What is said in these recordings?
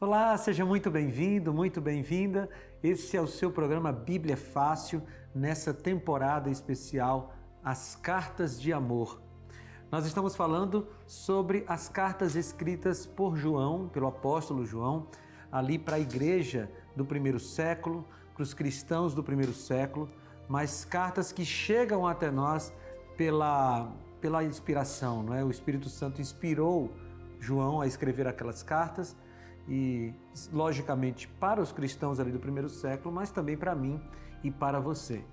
Olá, seja muito bem-vindo, muito bem-vinda. Esse é o seu programa Bíblia Fácil, nessa temporada especial, As Cartas de Amor. Nós estamos falando sobre as cartas escritas por João, pelo apóstolo João, ali para a igreja do primeiro século, para os cristãos do primeiro século, mas cartas que chegam até nós pela inspiração, não é? O Espírito Santo inspirou João a escrever aquelas cartas e, logicamente, para os cristãos ali do primeiro século, mas também para mim e para você.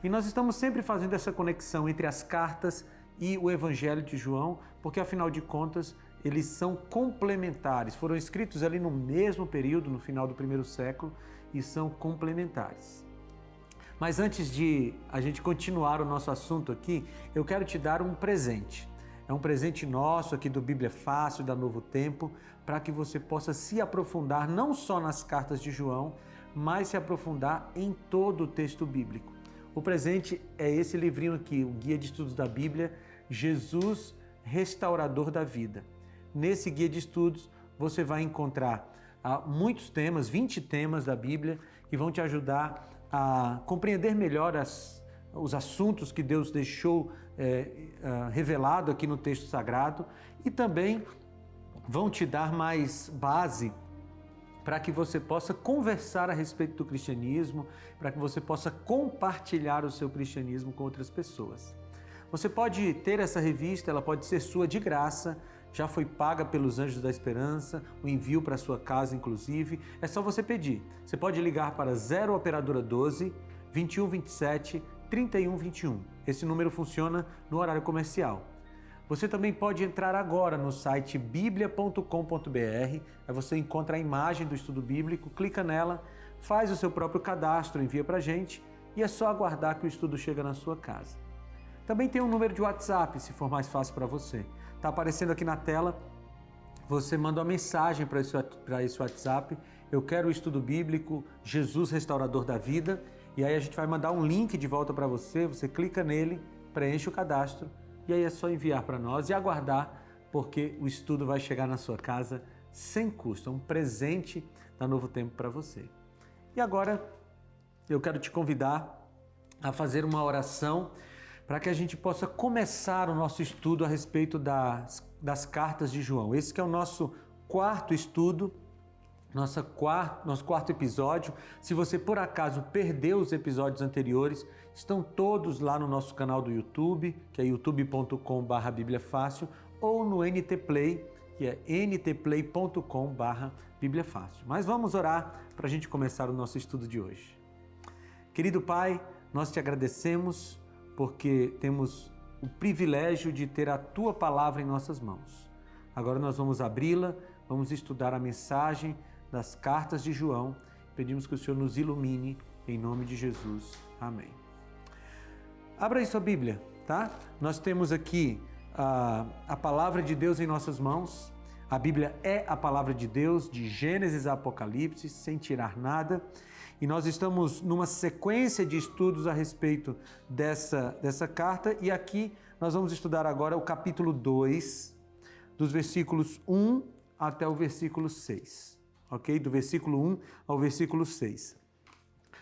E nós estamos sempre fazendo essa conexão entre as cartas e o Evangelho de João, porque, afinal de contas, eles são complementares. Foram escritos ali no mesmo período, no final do primeiro século, e são complementares. Mas antes de a gente continuar o nosso assunto aqui, eu quero te dar um presente. É um presente nosso aqui do Bíblia Fácil, da Novo Tempo, para que você possa se aprofundar não só nas cartas de João, mas se aprofundar em todo o texto bíblico. O presente é esse livrinho aqui, o Guia de Estudos da Bíblia, Jesus, Restaurador da Vida. Nesse Guia de Estudos você vai encontrar muitos temas, 20 temas da Bíblia, que vão te ajudar a compreender melhor os assuntos que Deus deixou revelado aqui no texto sagrado, e também vão te dar mais base para que você possa conversar a respeito do cristianismo, para que você possa compartilhar o seu cristianismo com outras pessoas. Você pode ter essa revista, ela pode ser sua de graça, já foi paga pelos Anjos da Esperança, o envio para sua casa inclusive, é só você pedir. Você pode ligar para 0 Operadora 12 21 27 31 21. Esse número funciona no horário comercial. Você também pode entrar agora no site biblia.com.br, aí você encontra a imagem do estudo bíblico, clica nela, faz o seu próprio cadastro, envia para a gente e é só aguardar que o estudo chega na sua casa. Também tem um número de WhatsApp, se for mais fácil para você. Está aparecendo aqui na tela, você manda uma mensagem para esse WhatsApp, eu quero o estudo bíblico Jesus Restaurador da Vida, e aí a gente vai mandar um link de volta para você, você clica nele, preenche o cadastro, e aí é só enviar para nós e aguardar, porque o estudo vai chegar na sua casa sem custo, é um presente da Novo Tempo para você. E agora eu quero te convidar a fazer uma oração para que a gente possa começar o nosso estudo a respeito das cartas de João. Esse que é o nosso quarto estudo, nosso quarto episódio. Se você por acaso perdeu os episódios anteriores, estão todos lá no nosso canal do YouTube, que é youtube.com/bibliafácil, ou no NT Play, que é ntplay.com/bibliafácil. Mas vamos orar para a gente começar o nosso estudo de hoje. Querido Pai, nós te agradecemos porque temos o privilégio de ter a Tua Palavra em nossas mãos. Agora nós vamos abri-la, vamos estudar a mensagem das cartas de João. Pedimos que o Senhor nos ilumine, em nome de Jesus. Amém. Abra aí sua Bíblia, tá? Nós temos aqui a Palavra de Deus em nossas mãos. A Bíblia é a Palavra de Deus, de Gênesis a Apocalipse, sem tirar nada. E nós estamos numa sequência de estudos a respeito dessa carta. E aqui nós vamos estudar agora o capítulo 2, dos versículos 1 até o versículo 6. Ok? Do versículo 1 ao versículo 6.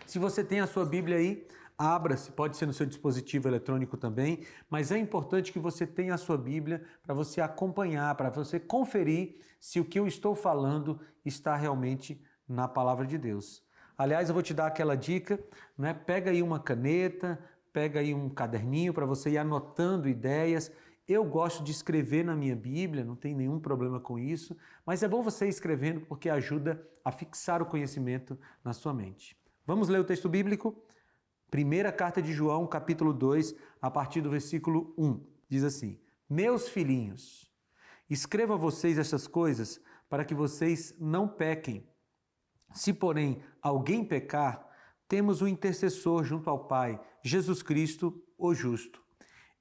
Se você tem a sua Bíblia aí, abra-se, pode ser no seu dispositivo eletrônico também, mas é importante que você tenha a sua Bíblia para você acompanhar, para você conferir se o que eu estou falando está realmente na Palavra de Deus. Aliás, eu vou te dar aquela dica, né? Pega aí uma caneta, pega aí um caderninho para você ir anotando ideias. Eu gosto de escrever na minha Bíblia, não tem nenhum problema com isso, mas é bom você ir escrevendo porque ajuda a fixar o conhecimento na sua mente. Vamos ler o texto bíblico? Primeira carta de João, capítulo 2, a partir do versículo 1. Diz assim: Meus filhinhos, escrevo a vocês estas coisas para que vocês não pequem. Se, porém, alguém pecar, temos um intercessor junto ao Pai, Jesus Cristo, o justo.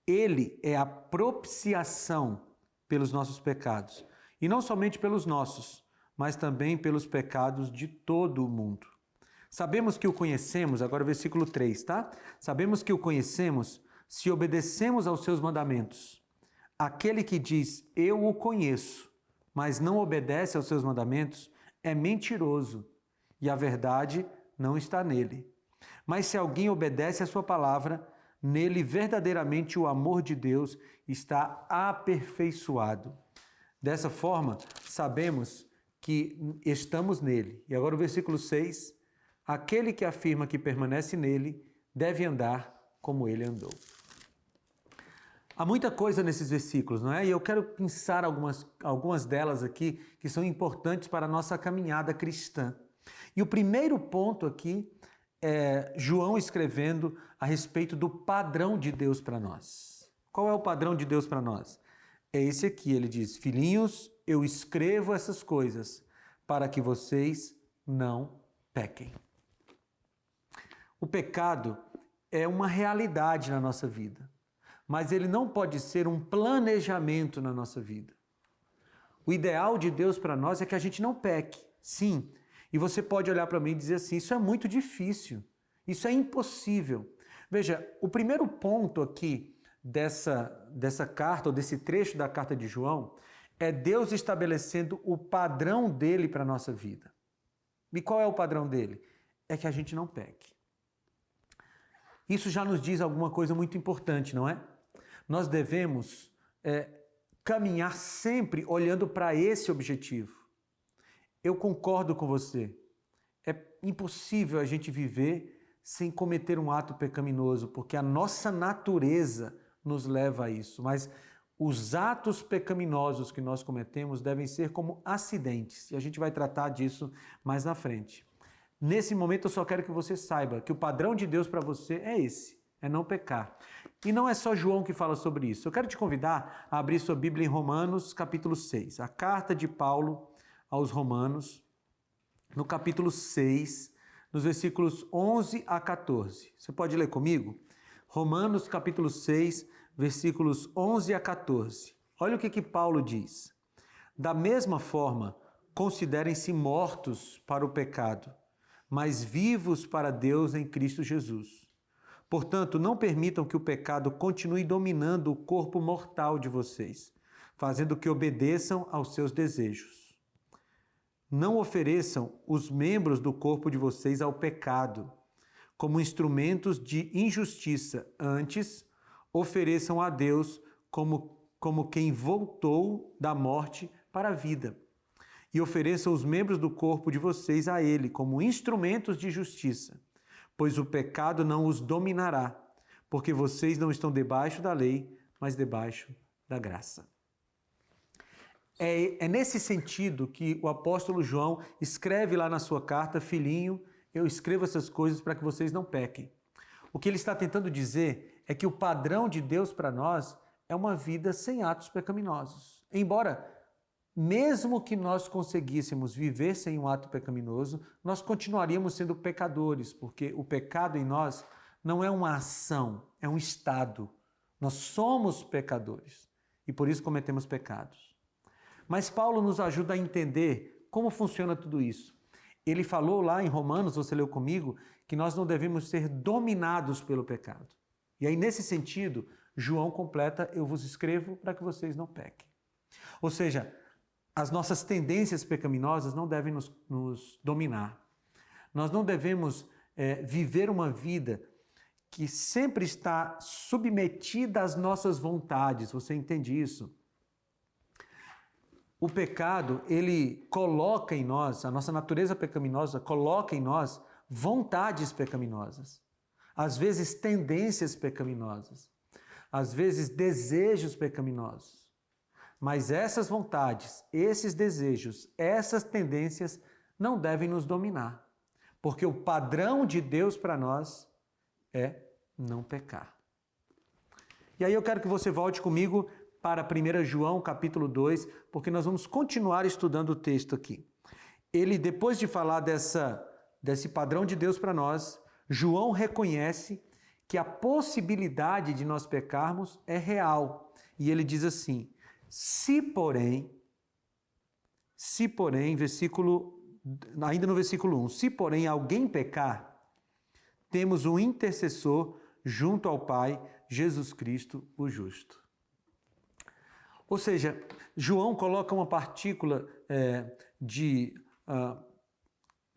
Ele é a propiciação pelos nossos pecados, e não somente pelos nossos, mas também pelos pecados de todo o mundo. Sabemos que o conhecemos, agora versículo 3, tá? Sabemos que o conhecemos se obedecemos aos seus mandamentos. Aquele que diz, eu o conheço, mas não obedece aos seus mandamentos, é mentiroso e a verdade não está nele. Mas se alguém obedece a sua palavra, nele verdadeiramente o amor de Deus está aperfeiçoado. Dessa forma, sabemos que estamos nele. E agora o versículo 6, aquele que afirma que permanece nele deve andar como ele andou. Há muita coisa nesses versículos, não é? E eu quero pensar algumas delas aqui que são importantes para a nossa caminhada cristã. E o primeiro ponto aqui é João escrevendo a respeito do padrão de Deus para nós. Qual é o padrão de Deus para nós? É esse aqui, ele diz: filhinhos, eu escrevo essas coisas para que vocês não pequem. O pecado é uma realidade na nossa vida, mas ele não pode ser um planejamento na nossa vida. O ideal de Deus para nós é que a gente não peque, sim. E você pode olhar para mim e dizer assim: isso é muito difícil, isso é impossível. Veja, o primeiro ponto aqui dessa carta, ou desse trecho da carta de João, é Deus estabelecendo o padrão dele para a nossa vida. E qual é o padrão dele? É que a gente não peque. Isso já nos diz alguma coisa muito importante, não é? Nós devemos caminhar sempre olhando para esse objetivo. Eu concordo com você. É impossível a gente viver sem cometer um ato pecaminoso, porque a nossa natureza nos leva a isso. Mas os atos pecaminosos que nós cometemos devem ser como acidentes, e a gente vai tratar disso mais na frente. Nesse momento eu só quero que você saiba que o padrão de Deus para você é esse, é não pecar. E não é só João que fala sobre isso. Eu quero te convidar a abrir sua Bíblia em Romanos, capítulo 6. A carta de Paulo aos Romanos, no capítulo 6, nos versículos 11 a 14. Você pode ler comigo? Romanos, capítulo 6, versículos 11 a 14. Olha o que Paulo diz. Da mesma forma, considerem-se mortos para o pecado, mas vivos para Deus em Cristo Jesus. Portanto, não permitam que o pecado continue dominando o corpo mortal de vocês, fazendo que obedeçam aos seus desejos. Não ofereçam os membros do corpo de vocês ao pecado, como instrumentos de injustiça. Antes, ofereçam a Deus como quem voltou da morte para a vida. E ofereçam os membros do corpo de vocês a Ele, como instrumentos de justiça. Pois o pecado não os dominará, porque vocês não estão debaixo da lei, mas debaixo da graça. É nesse sentido que o apóstolo João escreve lá na sua carta: filhinho, eu escrevo essas coisas para que vocês não pequem. O que ele está tentando dizer é que o padrão de Deus para nós é uma vida sem atos pecaminosos. Embora, mesmo que nós conseguíssemos viver sem um ato pecaminoso, nós continuaríamos sendo pecadores, porque o pecado em nós não é uma ação, é um estado. Nós somos pecadores e por isso cometemos pecados. Mas Paulo nos ajuda a entender como funciona tudo isso. Ele falou lá em Romanos, você leu comigo, que nós não devemos ser dominados pelo pecado. E aí, nesse sentido, João completa: eu vos escrevo para que vocês não pequem. Ou seja, as nossas tendências pecaminosas não devem nos dominar. Nós não devemos viver uma vida que sempre está submetida às nossas vontades. Você entende isso? O pecado, ele coloca em nós, a nossa natureza pecaminosa coloca em nós vontades pecaminosas. Às vezes tendências pecaminosas. Às vezes desejos pecaminosos. Mas essas vontades, esses desejos, essas tendências não devem nos dominar. Porque o padrão de Deus para nós é não pecar. E aí eu quero que você volte comigo para 1 João capítulo 2, porque nós vamos continuar estudando o texto aqui. Ele, depois de falar desse padrão de Deus para nós, João reconhece que a possibilidade de nós pecarmos é real. E ele diz assim: se porém, ainda no versículo 1, se porém alguém pecar, temos um intercessor junto ao Pai, Jesus Cristo, o justo. Ou seja, João coloca uma partícula de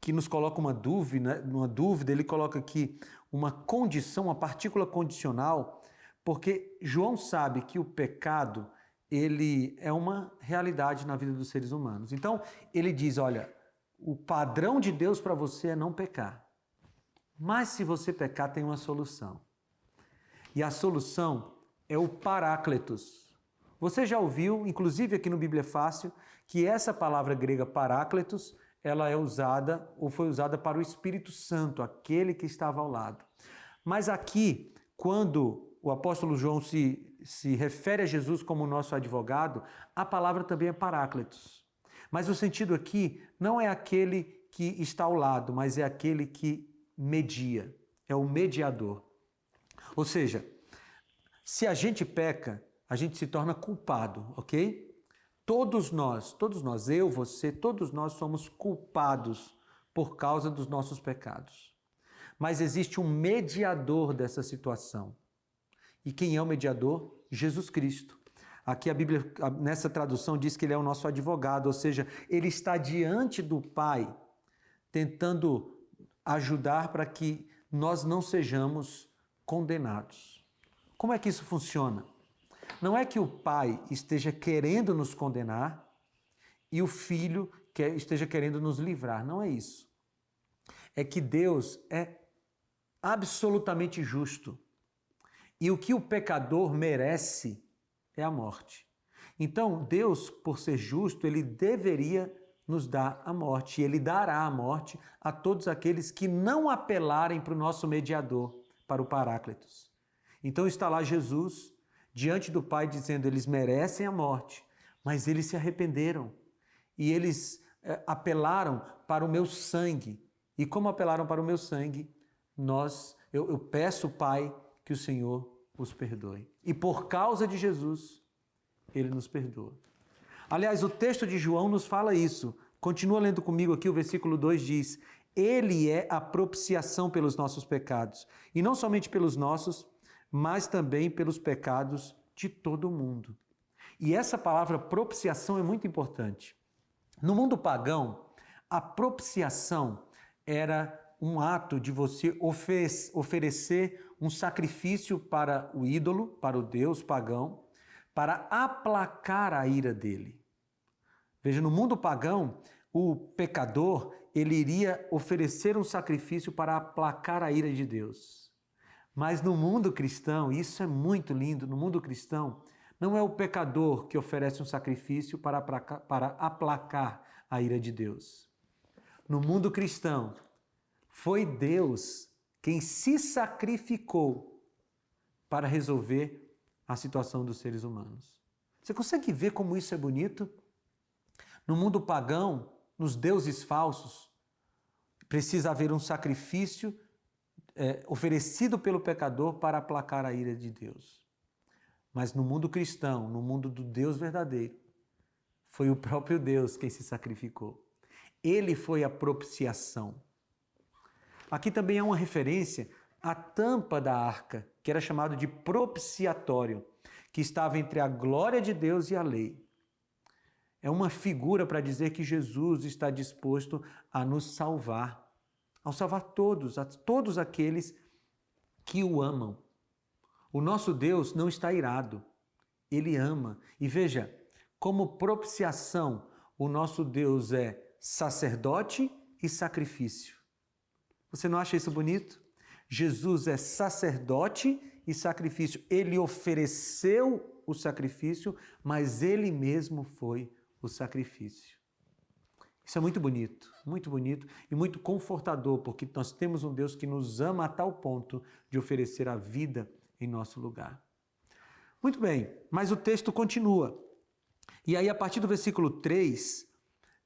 que nos coloca uma dúvida, ele coloca aqui uma condição, uma partícula condicional, porque João sabe que o pecado, ele é uma realidade na vida dos seres humanos. Então, ele diz, olha, o padrão de Deus para você é não pecar. Mas se você pecar, tem uma solução. E a solução é o Paráclitos. Você já ouviu, inclusive aqui no Bíblia Fácil, que essa palavra grega Paráclitos, ela é usada ou foi usada para o Espírito Santo, aquele que estava ao lado. Mas aqui, quando o apóstolo João se refere a Jesus como nosso advogado, a palavra também é Paráclitos. Mas o sentido aqui não é aquele que está ao lado, mas é aquele que media, é o mediador. Ou seja, se a gente peca, a gente se torna culpado, ok? Todos nós, eu, você, todos nós somos culpados por causa dos nossos pecados. Mas existe um mediador dessa situação. E quem é o mediador? Jesus Cristo. Aqui a Bíblia, nessa tradução, diz que ele é o nosso advogado, ou seja, ele está diante do Pai, tentando ajudar para que nós não sejamos condenados. Como é que isso funciona? Não é que o Pai esteja querendo nos condenar e o Filho esteja querendo nos livrar. Não é isso. É que Deus é absolutamente justo. E o que o pecador merece é a morte. Então, Deus, por ser justo, ele deveria nos dar a morte. E ele dará a morte a todos aqueles que não apelarem para o nosso mediador, para o Paráclitos. Então está lá Jesus diante do Pai dizendo, eles merecem a morte, mas eles se arrependeram e eles apelaram para o meu sangue. E como apelaram para o meu sangue, eu peço, Pai, que o Senhor os perdoe. E por causa de Jesus, ele nos perdoa. Aliás, o texto de João nos fala isso. Continua lendo comigo aqui, o versículo 2 diz, ele é a propiciação pelos nossos pecados. E não somente pelos nossos, mas também pelos pecados de todo mundo. E essa palavra propiciação é muito importante. No mundo pagão, a propiciação era um ato de você oferecer um sacrifício para o ídolo, para o Deus pagão, para aplacar a ira dele. Veja, no mundo pagão, o pecador, ele iria oferecer um sacrifício para aplacar a ira de Deus. Mas no mundo cristão, isso é muito lindo, no mundo cristão, não é o pecador que oferece um sacrifício para aplacar a ira de Deus. No mundo cristão, foi Deus quem se sacrificou para resolver a situação dos seres humanos. Você consegue ver como isso é bonito? No mundo pagão, nos deuses falsos, precisa haver um sacrifício oferecido pelo pecador para aplacar a ira de Deus. Mas no mundo cristão, no mundo do Deus verdadeiro, foi o próprio Deus quem se sacrificou. Ele foi a propiciação. Aqui também há uma referência à tampa da arca, que era chamado de propiciatório, que estava entre a glória de Deus e a lei. É uma figura para dizer que Jesus está disposto a nos salvar, ao salvar todos aqueles que o amam. O nosso Deus não está irado, ele ama. E veja, como propiciação, o nosso Deus é sacerdote e sacrifício. Você não acha isso bonito? Jesus é sacerdote e sacrifício. Ele ofereceu o sacrifício, mas ele mesmo foi o sacrifício. Isso é muito bonito e muito confortador, porque nós temos um Deus que nos ama a tal ponto de oferecer a vida em nosso lugar. Muito bem, mas o texto continua. E aí, a partir do versículo 3,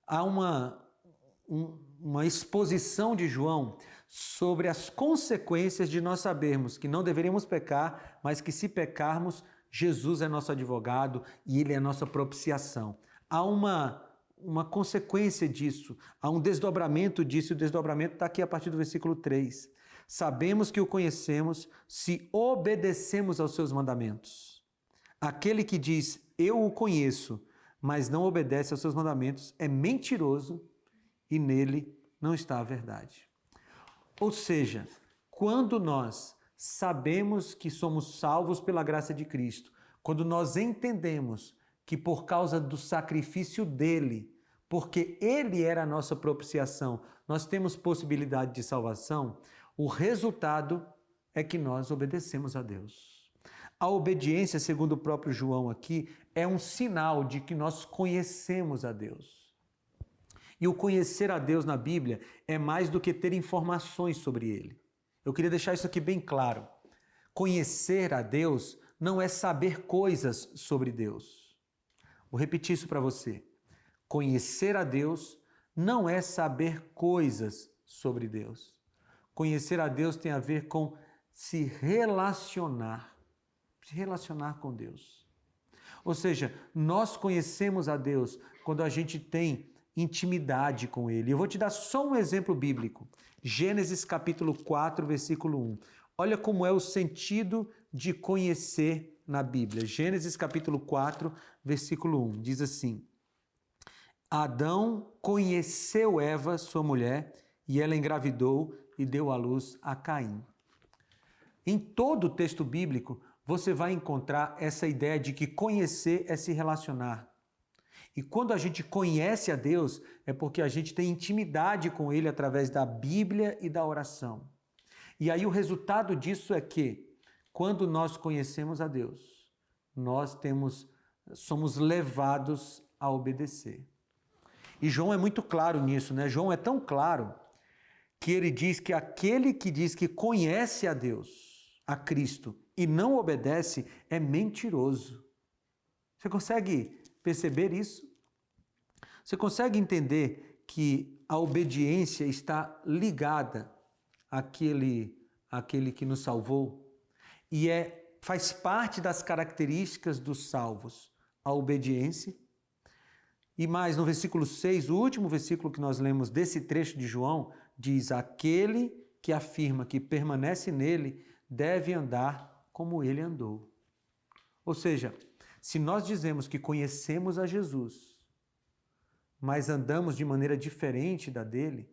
há uma exposição de João sobre as consequências de nós sabermos que não deveríamos pecar, mas que se pecarmos, Jesus é nosso advogado e ele é nossa propiciação. Há uma consequência disso, há um desdobramento disso, e o desdobramento está aqui a partir do versículo 3. Sabemos que o conhecemos se obedecemos aos seus mandamentos. Aquele que diz, eu o conheço, mas não obedece aos seus mandamentos, é mentiroso e nele não está a verdade. Ou seja, quando nós sabemos que somos salvos pela graça de Cristo, quando nós entendemos que por causa do sacrifício dele, porque ele era a nossa propiciação, nós temos possibilidade de salvação, o resultado é que nós obedecemos a Deus. A obediência, segundo o próprio João aqui, é um sinal de que nós conhecemos a Deus. E o conhecer a Deus na Bíblia é mais do que ter informações sobre ele. Eu queria deixar isso aqui bem claro. Conhecer a Deus não é saber coisas sobre Deus. Vou repetir isso para você. Conhecer a Deus não é saber coisas sobre Deus. Conhecer a Deus tem a ver com se relacionar com Deus. Ou seja, nós conhecemos a Deus quando a gente tem intimidade com Ele. Eu vou te dar só um exemplo bíblico. Gênesis capítulo 4, versículo 1. Olha como é o sentido de conhecer na Bíblia. Gênesis capítulo 4, versículo 1. Diz assim: Adão conheceu Eva, sua mulher, e ela engravidou e deu à luz a Caim. Em todo o texto bíblico, você vai encontrar essa ideia de que conhecer é se relacionar. E quando a gente conhece a Deus, é porque a gente tem intimidade com Ele através da Bíblia e da oração. E aí o resultado disso é que, quando nós conhecemos a Deus, nós somos levados a obedecer. E João é muito claro nisso, né? João é tão claro que ele diz que aquele que diz que conhece a Deus, a Cristo, e não obedece, é mentiroso. Você consegue perceber isso? Você consegue entender que a obediência está ligada àquele que nos salvou? E faz parte das características dos salvos, a obediência. E mais, no versículo 6, o último versículo que nós lemos desse trecho de João, diz: aquele que afirma que permanece nele deve andar como ele andou. Ou seja, se nós dizemos que conhecemos a Jesus, mas andamos de maneira diferente da dele,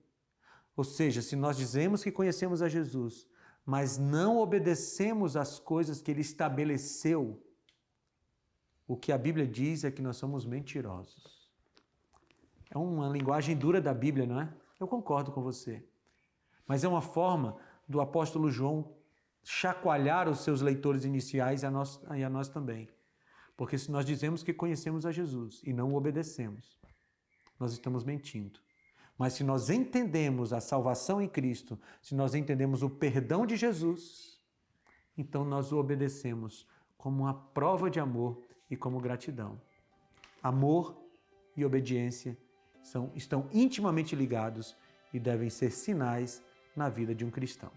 ou seja, se nós dizemos que conhecemos a Jesus, mas não obedecemos às coisas que ele estabeleceu, o que a Bíblia diz é que nós somos mentirosos. É uma linguagem dura da Bíblia, não é? Eu concordo com você. Mas é uma forma do apóstolo João chacoalhar os seus leitores iniciais e a nós também. Porque se nós dizemos que conhecemos a Jesus e não o obedecemos, nós estamos mentindo. Mas se nós entendemos a salvação em Cristo, se nós entendemos o perdão de Jesus, então nós o obedecemos como uma prova de amor e como gratidão. Amor e obediência estão intimamente ligados e devem ser sinais na vida de um cristão.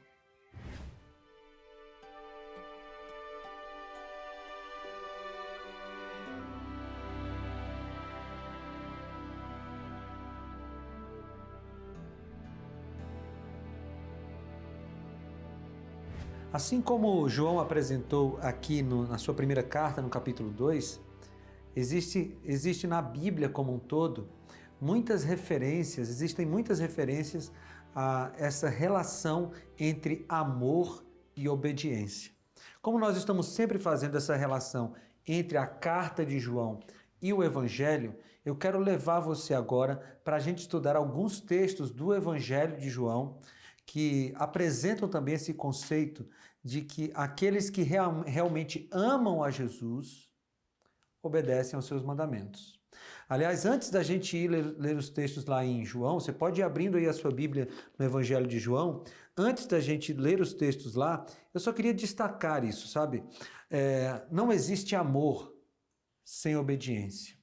Assim como João apresentou aqui na sua primeira carta, no capítulo 2, existe na Bíblia como um todo existem muitas referências a essa relação entre amor e obediência. Como nós estamos sempre fazendo essa relação entre a carta de João e o Evangelho, eu quero levar você agora para a gente estudar alguns textos do Evangelho de João que apresentam também esse conceito de que aqueles que realmente amam a Jesus obedecem aos seus mandamentos. Aliás, antes da gente ir ler os textos lá em João, você pode ir abrindo aí a sua Bíblia no Evangelho de João. Antes da gente ler os textos lá, eu só queria destacar isso, sabe? Não existe amor sem obediência.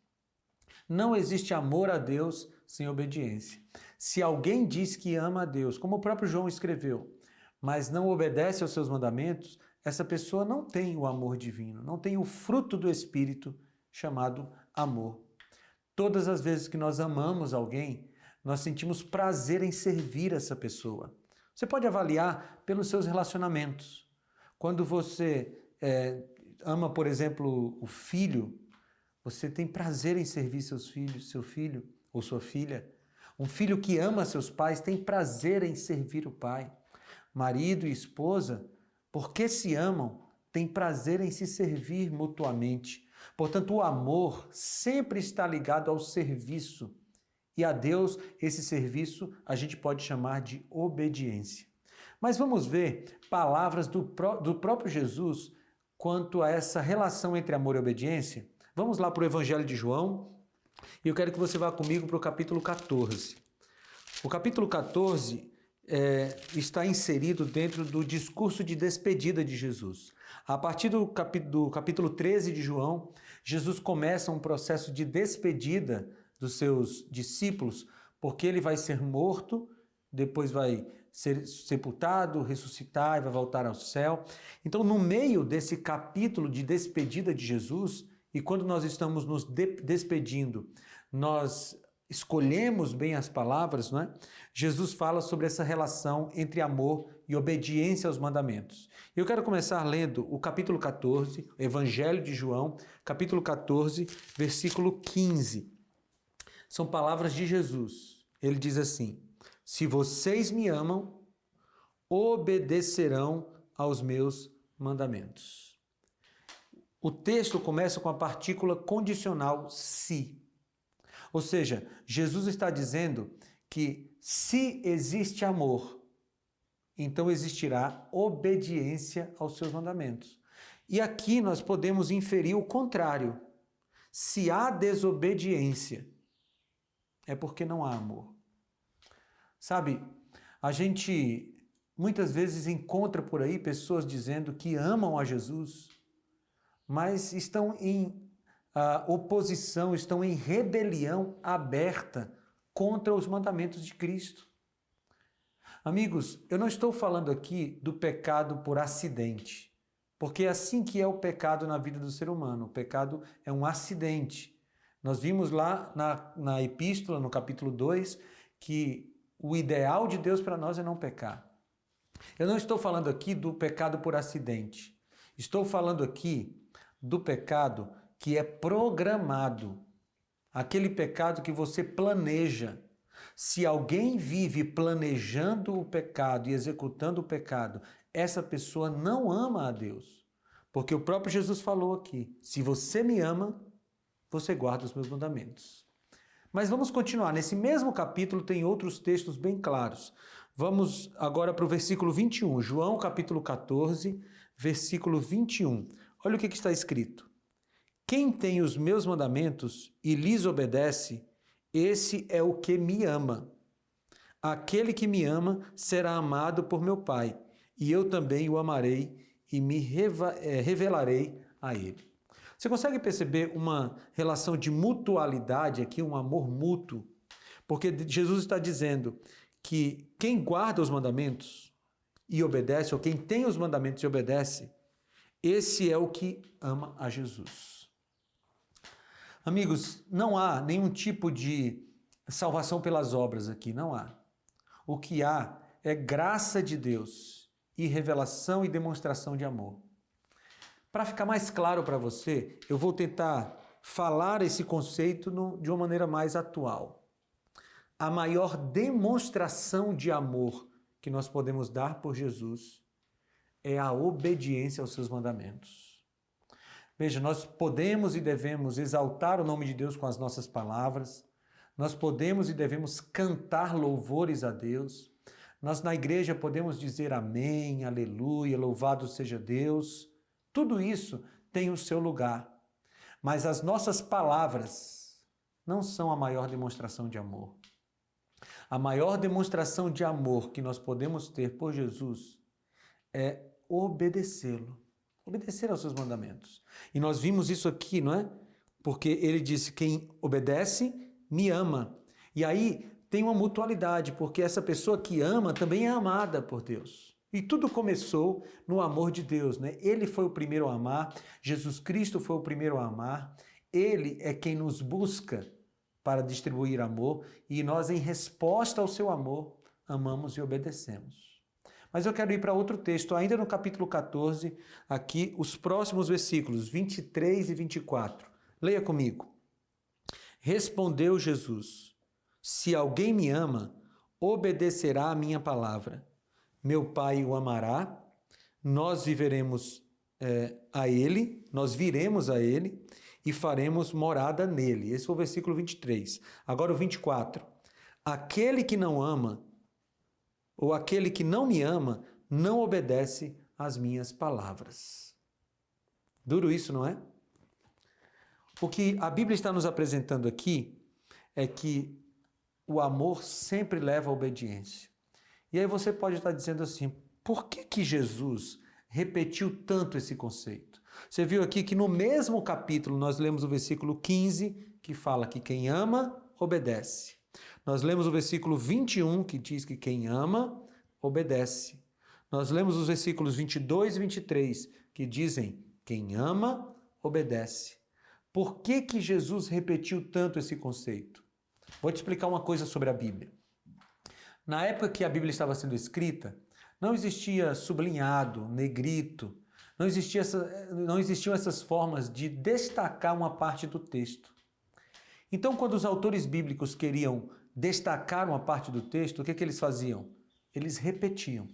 Não existe amor a Deus sem obediência. Se alguém diz que ama a Deus, como o próprio João escreveu, mas não obedece aos seus mandamentos, essa pessoa não tem o amor divino, não tem o fruto do Espírito chamado amor. Todas as vezes que nós amamos alguém, nós sentimos prazer em servir essa pessoa. Você pode avaliar pelos seus relacionamentos. Quando você ama, por exemplo, o filho, você tem prazer em servir seu filho ou sua filha. Um filho que ama seus pais tem prazer em servir o pai. Marido e esposa, porque se amam, têm prazer em se servir mutuamente. Portanto, o amor sempre está ligado ao serviço. E a Deus, esse serviço a gente pode chamar de obediência. Mas vamos ver palavras do próprio Jesus quanto a essa relação entre amor e obediência. Vamos lá para o Evangelho de João. E eu quero que você vá comigo para o capítulo 14. O capítulo 14 está inserido dentro do discurso de despedida de Jesus. A partir do capítulo 13 de João, Jesus começa um processo de despedida dos seus discípulos, porque ele vai ser morto, depois vai ser sepultado, ressuscitar e vai voltar ao céu. Então, no meio desse capítulo de despedida de Jesus, e quando nós estamos nos despedindo, nós escolhemos bem as palavras, não é? Jesus fala sobre essa relação entre amor e obediência aos mandamentos. Eu quero começar lendo o capítulo 14, Evangelho de João, capítulo 14, versículo 15. São palavras de Jesus. Ele diz assim: se vocês me amam, obedecerão aos meus mandamentos. O texto começa com a partícula condicional se. Ou seja, Jesus está dizendo que se existe amor, então existirá obediência aos seus mandamentos. E aqui nós podemos inferir o contrário. Se há desobediência, é porque não há amor. Sabe, a gente muitas vezes encontra por aí pessoas dizendo que amam a Jesus, mas estão em oposição, estão em rebelião aberta contra os mandamentos de Cristo. Amigos, eu não estou falando aqui do pecado por acidente, porque é assim que é o pecado na vida do ser humano. O pecado é um acidente. Nós vimos lá na epístola, no capítulo 2, que o ideal de Deus para nós é não pecar. Eu não estou falando aqui do pecado por acidente. Estou falando aqui do pecado que é programado. Aquele pecado que você planeja. Se alguém vive planejando o pecado e executando o pecado, essa pessoa não ama a Deus. Porque o próprio Jesus falou aqui: se você me ama, você guarda os meus mandamentos. Mas vamos continuar. Nesse mesmo capítulo tem outros textos bem claros. Vamos agora para o versículo 21. João capítulo 14, versículo 21. Olha o que está escrito. Quem tem os meus mandamentos e lhes obedece, esse é o que me ama. Aquele que me ama será amado por meu Pai, e eu também o amarei e me revelarei a ele. Você consegue perceber uma relação de mutualidade aqui, um amor mútuo? Porque Jesus está dizendo que quem guarda os mandamentos e obedece, ou quem tem os mandamentos e obedece, esse é o que ama a Jesus. Amigos, não há nenhum tipo de salvação pelas obras aqui, não há. O que há é graça de Deus e revelação e demonstração de amor. Para ficar mais claro para você, eu vou tentar falar esse conceito de uma maneira mais atual. A maior demonstração de amor que nós podemos dar por Jesus é a obediência aos seus mandamentos. Veja, nós podemos e devemos exaltar o nome de Deus com as nossas palavras, nós podemos e devemos cantar louvores a Deus, nós na igreja podemos dizer amém, aleluia, louvado seja Deus. Tudo isso tem o seu lugar, mas as nossas palavras não são a maior demonstração de amor. A maior demonstração de amor que nós podemos ter por Jesus é obedecê-lo. Obedecer aos seus mandamentos. E nós vimos isso aqui, não é? Porque ele disse, quem obedece, me ama. E aí tem uma mutualidade, porque essa pessoa que ama também é amada por Deus. E tudo começou no amor de Deus, né? Ele foi o primeiro a amar, Jesus Cristo foi o primeiro a amar, ele é quem nos busca para distribuir amor, e nós, em resposta ao seu amor, amamos e obedecemos. Mas eu quero ir para outro texto, ainda no capítulo 14, aqui os próximos versículos 23 e 24. Leia comigo. Respondeu Jesus: Se alguém me ama, obedecerá à minha palavra. Meu Pai o amará, nós viremos a ele e faremos morada nele. Esse foi o versículo 23. Agora o 24. Aquele que não ama, ou aquele que não me ama, não obedece às minhas palavras. Duro isso, não é? O que a Bíblia está nos apresentando aqui é que o amor sempre leva à obediência. E aí você pode estar dizendo assim, por que Jesus repetiu tanto esse conceito? Você viu aqui que no mesmo capítulo nós lemos o versículo 15, que fala que quem ama, obedece. Nós lemos o versículo 21, que diz que quem ama, obedece. Nós lemos os versículos 22 e 23, que dizem quem ama, obedece. Por que Jesus repetiu tanto esse conceito? Vou te explicar uma coisa sobre a Bíblia. Na época que a Bíblia estava sendo escrita, não existia sublinhado, negrito, não existiam essas formas de destacar uma parte do texto. Então, quando os autores bíblicos queriam destacar uma parte do texto, o que eles faziam? Eles repetiam.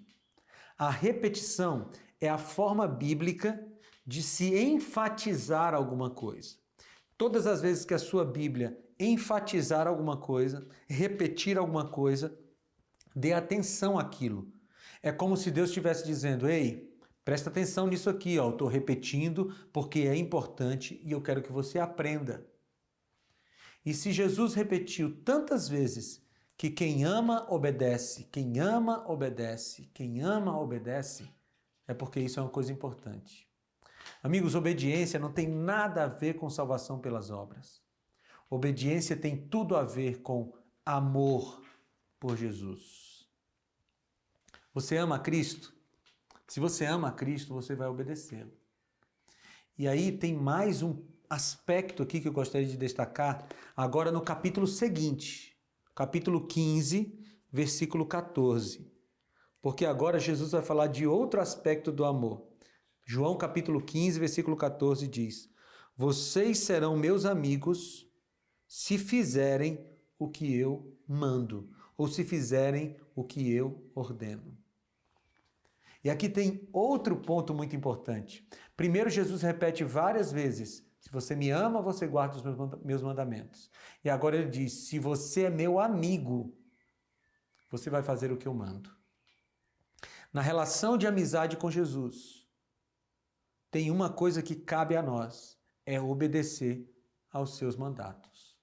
A repetição é a forma bíblica de se enfatizar alguma coisa. Todas as vezes que a sua Bíblia enfatizar alguma coisa, repetir alguma coisa, dê atenção àquilo. É como se Deus estivesse dizendo, ei, presta atenção nisso aqui, eu estou repetindo porque é importante e eu quero que você aprenda. E se Jesus repetiu tantas vezes que quem ama obedece, quem ama obedece, quem ama obedece, é porque isso é uma coisa importante. Amigos, obediência não tem nada a ver com salvação pelas obras. Obediência tem tudo a ver com amor por Jesus. Você ama Cristo? Se você ama Cristo, você vai obedecê-lo. E aí tem mais um aspecto aqui que eu gostaria de destacar, agora no capítulo seguinte, capítulo 15, versículo 14. Porque agora Jesus vai falar de outro aspecto do amor. João capítulo 15, versículo 14 diz: vocês serão meus amigos se fizerem o que eu mando, ou se fizerem o que eu ordeno. E aqui tem outro ponto muito importante. Primeiro, Jesus repete várias vezes: se você me ama, você guarda os meus mandamentos. E agora ele diz: se você é meu amigo, você vai fazer o que eu mando. Na relação de amizade com Jesus, tem uma coisa que cabe a nós, é obedecer aos seus mandatos.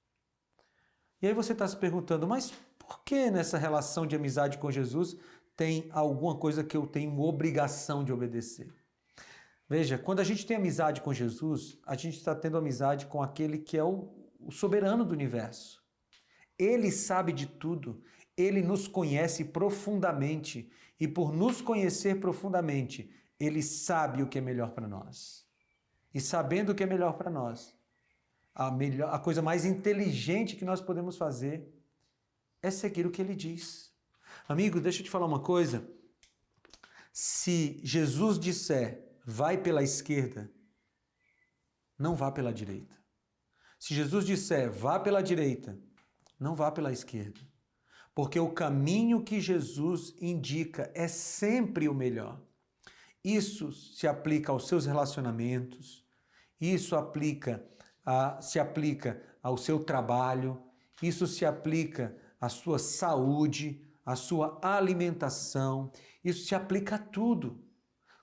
E aí você está se perguntando, mas por que nessa relação de amizade com Jesus tem alguma coisa que eu tenho obrigação de obedecer? Veja, quando a gente tem amizade com Jesus, a gente está tendo amizade com aquele que é o soberano do universo. Ele sabe de tudo, ele nos conhece profundamente e por nos conhecer profundamente, ele sabe o que é melhor para nós. E sabendo o que é melhor para nós, a coisa mais inteligente que nós podemos fazer é seguir o que ele diz. Amigo, deixa eu te falar uma coisa. Se Jesus disser, vai pela esquerda, não vá pela direita. Se Jesus disser, vá pela direita, não vá pela esquerda. Porque o caminho que Jesus indica é sempre o melhor. Isso se aplica aos seus relacionamentos, isso se aplica ao seu trabalho, isso se aplica à sua saúde, à sua alimentação, isso se aplica a tudo.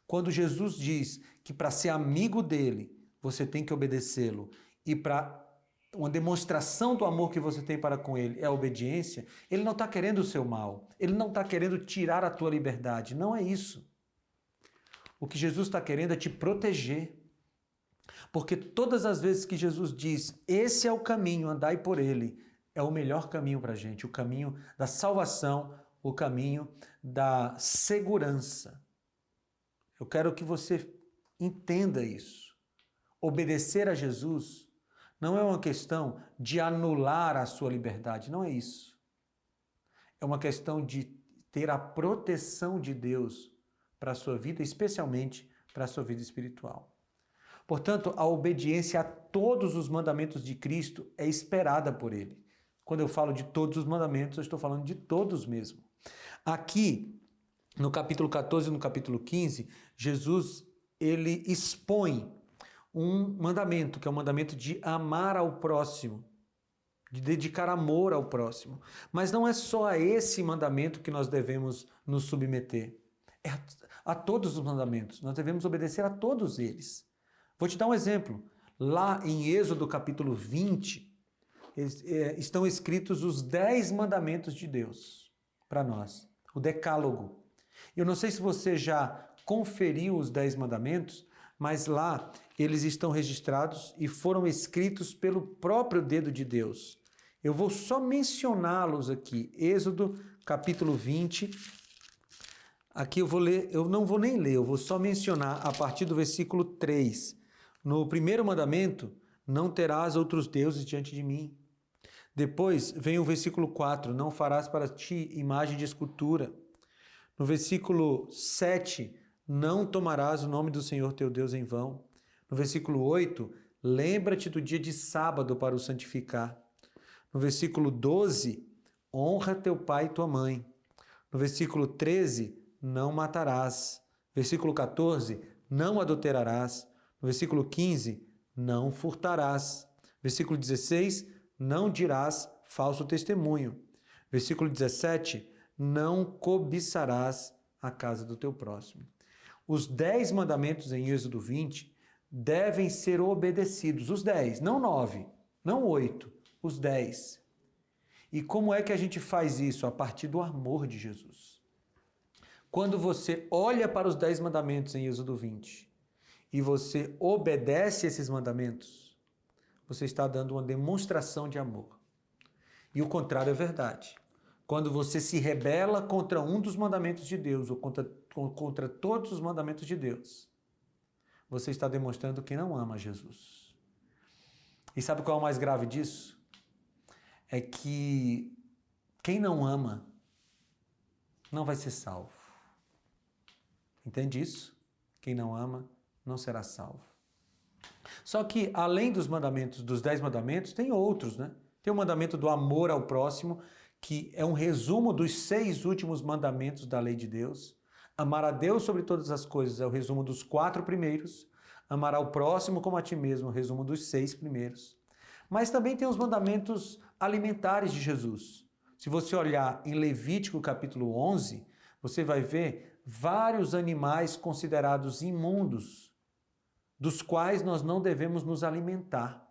Quando Jesus diz que para ser amigo dele, você tem que obedecê-lo, e para uma demonstração do amor que você tem para com ele é a obediência, ele não está querendo o seu mal, ele não está querendo tirar a tua liberdade, não é isso. O que Jesus está querendo é te proteger. Porque todas as vezes que Jesus diz, esse é o caminho, andai por ele, é o melhor caminho para a gente, o caminho da salvação, o caminho da segurança. Eu quero que você entenda isso. Obedecer a Jesus não é uma questão de anular a sua liberdade, não é isso. É uma questão de ter a proteção de Deus para a sua vida, especialmente para a sua vida espiritual. Portanto, a obediência a todos os mandamentos de Cristo é esperada por ele. Quando eu falo de todos os mandamentos, eu estou falando de todos mesmo. Aqui, no capítulo 14 e no capítulo 15, Jesus, ele expõe um mandamento, que é o mandamento de amar ao próximo, de dedicar amor ao próximo. Mas não é só a esse mandamento que nós devemos nos submeter. É a todos os mandamentos. Nós devemos obedecer a todos eles. Vou te dar um exemplo. Lá em Êxodo capítulo 20, estão escritos os 10 mandamentos de Deus para nós, o decálogo. Eu não sei se você já conferiu os 10 mandamentos, mas lá eles estão registrados e foram escritos pelo próprio dedo de Deus. Eu vou só mencioná-los aqui. Êxodo capítulo 20. Aqui eu vou ler, eu não vou nem ler, eu vou só mencionar a partir do versículo 3. No primeiro mandamento, não terás outros deuses diante de mim. Depois vem o versículo 4, não farás para ti imagem de escultura. No versículo 7, não tomarás o nome do Senhor teu Deus em vão. No versículo 8, lembra-te do dia de sábado para o santificar. No versículo 12, honra teu pai e tua mãe. No versículo 13, não matarás. Versículo 14, não adulterarás. No versículo 15, não furtarás. Versículo 16, não dirás falso testemunho. Versículo 17, não cobiçarás a casa do teu próximo. Os 10 mandamentos em Êxodo 20 devem ser obedecidos. Os 10, não 9, não 8, os 10. E como é que a gente faz isso? A partir do amor de Jesus. Quando você olha para os 10 mandamentos em Êxodo 20 e você obedece esses mandamentos, você está dando uma demonstração de amor. E o contrário é verdade. Quando você se rebela contra um dos mandamentos de Deus ou contra todos os mandamentos de Deus, você está demonstrando que não ama Jesus. E sabe qual é o mais grave disso? É que quem não ama não vai ser salvo. Entende isso? Quem não ama não será salvo. Só que, além dos mandamentos, dos 10 mandamentos, tem outros, né? Tem o mandamento do amor ao próximo, que é um resumo dos 6 últimos mandamentos da lei de Deus. Amar a Deus sobre todas as coisas é o resumo dos 4 primeiros. Amar ao próximo como a ti mesmo é o resumo dos 6 primeiros. Mas também tem os mandamentos alimentares de Jesus. Se você olhar em Levítico capítulo 11, você vai ver vários animais considerados imundos, dos quais nós não devemos nos alimentar,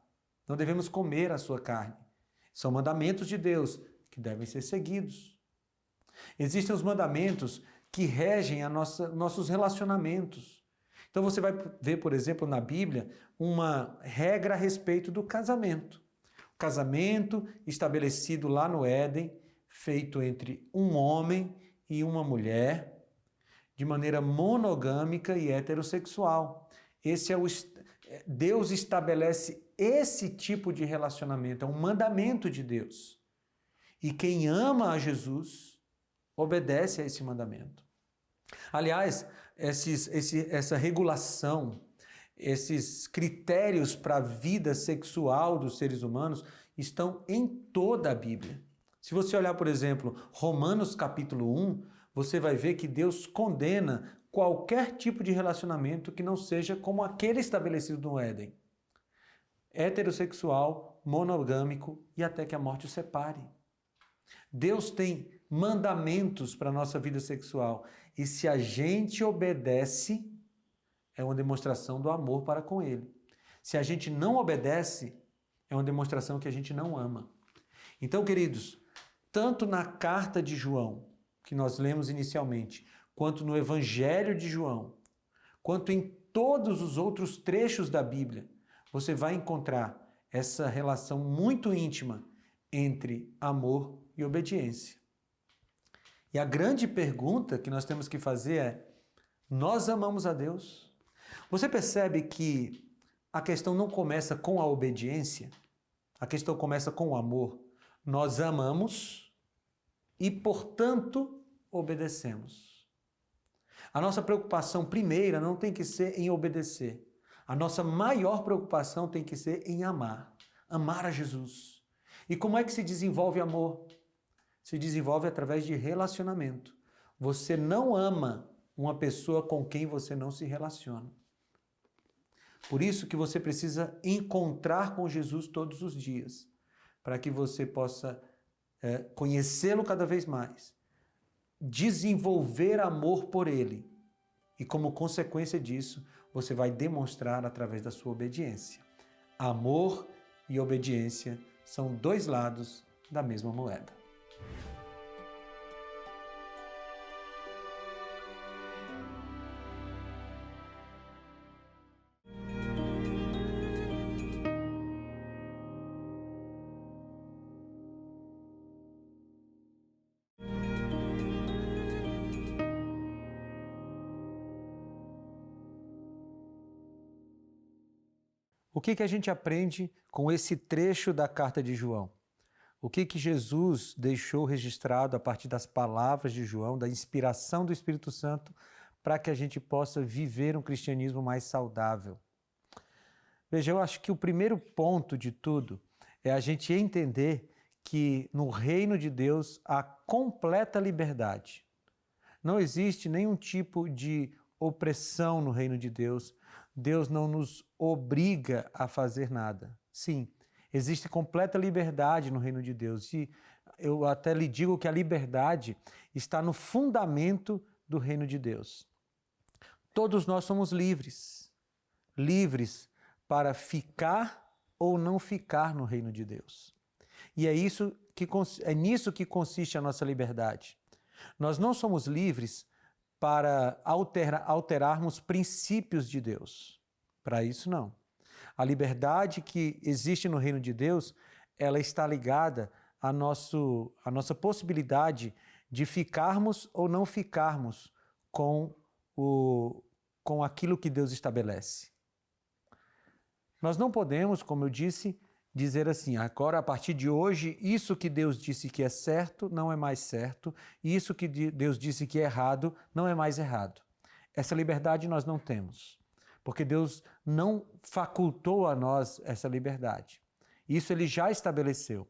não devemos comer a sua carne. São mandamentos de Deus que devem ser seguidos. Existem os mandamentos que regem nossos relacionamentos. Então você vai ver, por exemplo, na Bíblia, uma regra a respeito do casamento. O casamento estabelecido lá no Éden, feito entre um homem e uma mulher, de maneira monogâmica e heterossexual. Deus estabelece esse tipo de relacionamento, é um mandamento de Deus. E quem ama a Jesus obedece a esse mandamento. Aliás, essa regulação, esses critérios para a vida sexual dos seres humanos estão em toda a Bíblia. Se você olhar, por exemplo, Romanos capítulo 1, você vai ver que Deus condena qualquer tipo de relacionamento que não seja como aquele estabelecido no Éden. Heterossexual, monogâmico e até que a morte o separe. Deus tem mandamentos para a nossa vida sexual e se a gente obedece, é uma demonstração do amor para com Ele. Se a gente não obedece, é uma demonstração que a gente não ama. Então, queridos, tanto na carta de João, que nós lemos inicialmente, quanto no Evangelho de João, quanto em todos os outros trechos da Bíblia, você vai encontrar essa relação muito íntima entre amor e obediência. E a grande pergunta que nós temos que fazer é: nós amamos a Deus? Você percebe que a questão não começa com a obediência, a questão começa com o amor. Nós amamos e, portanto, obedecemos. A nossa preocupação primeira não tem que ser em obedecer. A nossa maior preocupação tem que ser em amar. Amar a Jesus. E como é que se desenvolve amor? Se desenvolve através de relacionamento. Você não ama uma pessoa com quem você não se relaciona. Por isso que você precisa encontrar com Jesus todos os dias, para que você possa conhecê-lo cada vez mais, desenvolver amor por ele. E como consequência disso, você vai demonstrar através da sua obediência. Amor e obediência são dois lados da mesma moeda. O que a gente aprende com esse trecho da carta de João? O que Jesus deixou registrado a partir das palavras de João, da inspiração do Espírito Santo, para que a gente possa viver um cristianismo mais saudável? Veja, eu acho que o primeiro ponto de tudo é a gente entender que no reino de Deus há completa liberdade. Não existe nenhum tipo de opressão no reino de Deus. Deus não nos obriga a fazer nada. Sim, existe completa liberdade no reino de Deus. E eu até lhe digo que a liberdade está no fundamento do reino de Deus. Todos nós somos livres. Livres para ficar ou não ficar no reino de Deus. E é nisso que consiste a nossa liberdade. Nós não somos livres para alterarmos princípios de Deus. Para isso, não. A liberdade que existe no reino de Deus, ela está ligada à nossa possibilidade de ficarmos ou não ficarmos com aquilo que Deus estabelece. Nós não podemos, como eu disse, dizer assim, agora a partir de hoje, isso que Deus disse que é certo não é mais certo, e isso que Deus disse que é errado não é mais errado. Essa liberdade nós não temos, porque Deus não facultou a nós essa liberdade. Isso Ele já estabeleceu.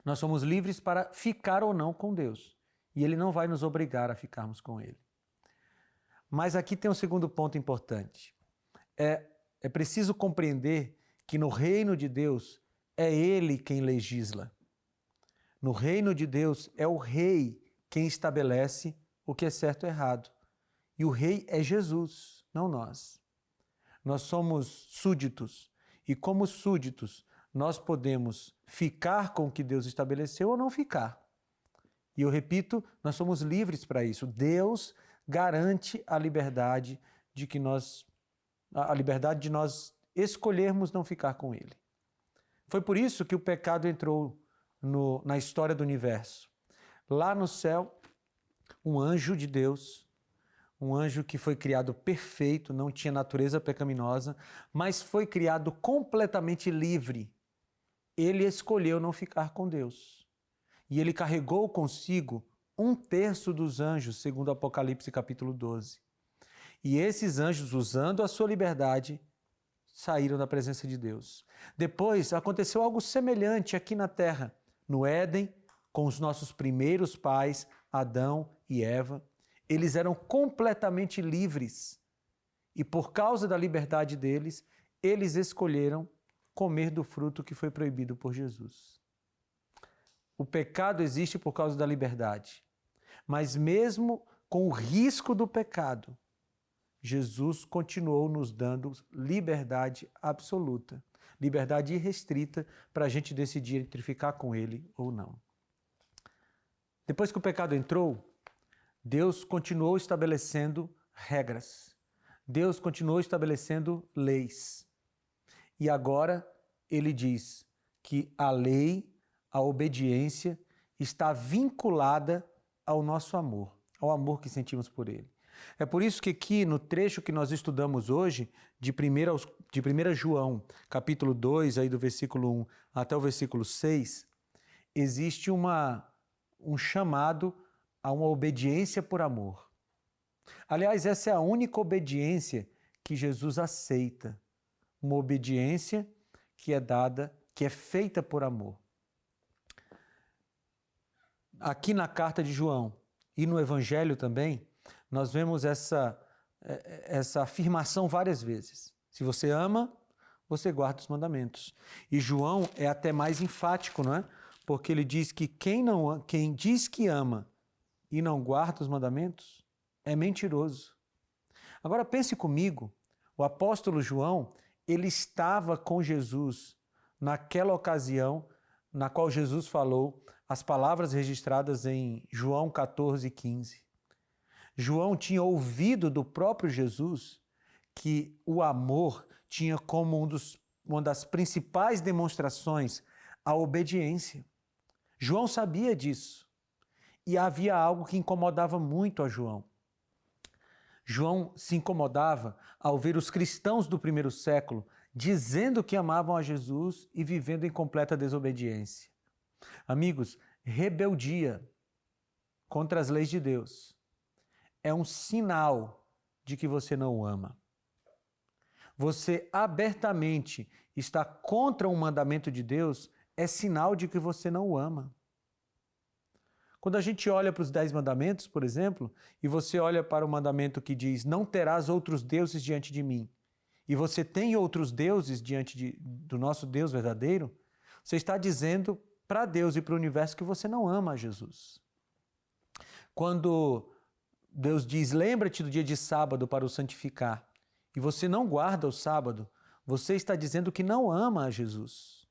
Nós somos livres para ficar ou não com Deus, e Ele não vai nos obrigar a ficarmos com Ele. Mas aqui tem um segundo ponto importante. É preciso compreender que no reino de Deus é Ele quem legisla. No reino de Deus é o rei quem estabelece o que é certo e errado. E o rei é Jesus, não nós. Nós somos súditos e como súditos nós podemos ficar com o que Deus estabeleceu ou não ficar. E eu repito, nós somos livres para isso. Deus garante a liberdade de nós escolhermos não ficar com Ele. Foi por isso que o pecado entrou na história do universo. Lá no céu, um anjo de Deus, um anjo que foi criado perfeito, não tinha natureza pecaminosa, mas foi criado completamente livre. Ele escolheu não ficar com Deus. E ele carregou consigo 1/3 dos anjos, segundo Apocalipse capítulo 12. E esses anjos, usando a sua liberdade, saíram da presença de Deus. Depois aconteceu algo semelhante aqui na Terra, no Éden, com os nossos primeiros pais, Adão e Eva. Eles eram completamente livres e por causa da liberdade deles, eles escolheram comer do fruto que foi proibido por Jesus. O pecado existe por causa da liberdade, mas mesmo com o risco do pecado, Jesus continuou nos dando liberdade absoluta, liberdade irrestrita para a gente decidir entre ficar com Ele ou não. Depois que o pecado entrou, Deus continuou estabelecendo regras. Deus continuou estabelecendo leis. E agora Ele diz que a lei, a obediência, está vinculada ao nosso amor, ao amor que sentimos por Ele. É por isso que aqui no trecho que nós estudamos hoje, de 1 João, capítulo 2, aí do versículo 1 até o versículo 6, existe um chamado a uma obediência por amor. Aliás, essa é a única obediência que Jesus aceita, uma obediência que é feita por amor. aqui na carta de João e no Evangelho também, nós vemos essa afirmação várias vezes. Se você ama, você guarda os mandamentos. E João é até mais enfático, não é? Porque ele diz que quem diz que ama e não guarda os mandamentos é mentiroso. Agora pense comigo, o apóstolo João, ele estava com Jesus naquela ocasião na qual Jesus falou as palavras registradas em João 14:15. João tinha ouvido do próprio Jesus que o amor tinha como uma das principais demonstrações a obediência. João sabia disso e havia algo que incomodava muito a João. João se incomodava ao ver os cristãos do primeiro século dizendo que amavam a Jesus e vivendo em completa desobediência. Amigos, rebeldia contra as leis de Deus é um sinal de que você não o ama. Você abertamente está contra um mandamento de Deus é sinal de que você não o ama. Quando a gente olha para os 10 mandamentos, por exemplo, e você olha para o mandamento que diz não terás outros deuses diante de mim, e você tem outros deuses diante do nosso Deus verdadeiro, você está dizendo para Deus e para o universo que você não ama a Jesus. Quando Deus diz, lembra-te do dia de sábado para o santificar, e você não guarda o sábado, você está dizendo que não ama a Jesus.